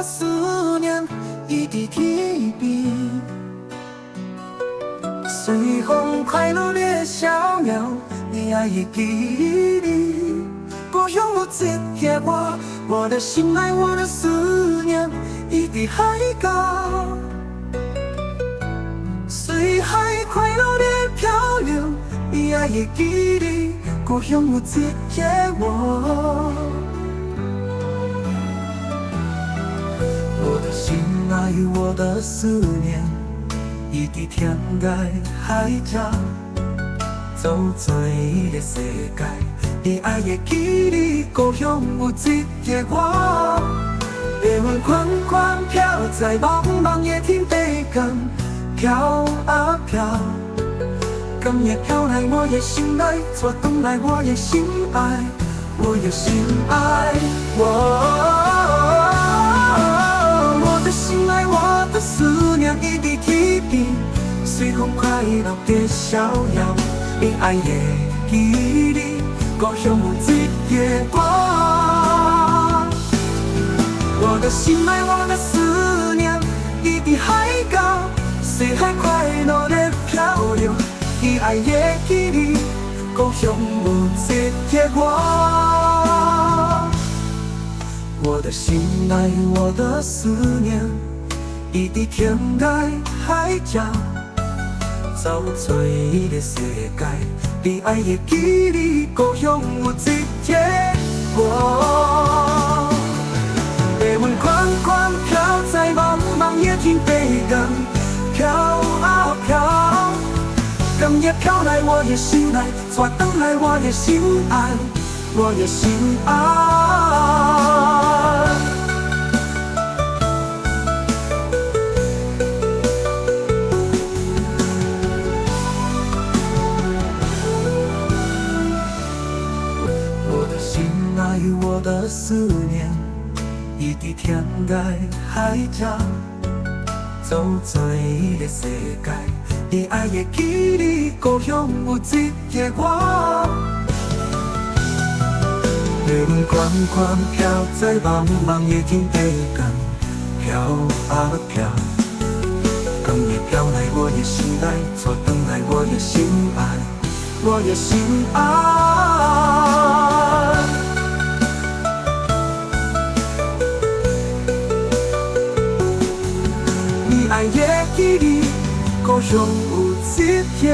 思念一滴提笔，随风快乐的小鸟，你爱的记忆，不用我自贴我的心爱，我的思念一滴海高，随海快乐的漂流，你爱的记忆，不用我自贴我。我的心爱，我的思念，一滴天涯海角，走最的世界，你爱的记忆，故乡有一个我。夜晚款款飘在茫茫夜天北港，飘啊飘，今夜飘来我的心爱，错等来我的心爱，我的心爱，我的心爱，我的思念一滴提笔，随风快乐的逍遥，你爱的记忆，故乡有一个我。我的心爱，我的思念一滴海高，随海快乐的漂流，你爱的记忆，故乡有一个我。我的心爱，我的思念，一滴天涯海角，走最的世界，你爱的记忆，故乡有一个我。夜晚款款飘在茫茫夜天北港，飘啊飘，今夜飘来我的心爱，错等来我的心爱，我的心爱。我的思念，一滴天涯海角，走最的世界，你爱的记忆，故乡有一个我。夜晚款款飘在茫茫夜天北港，飘啊飘，今夜飘来我的心爱，错等来我的心爱，我的心爱。爱的记忆，故乡有一个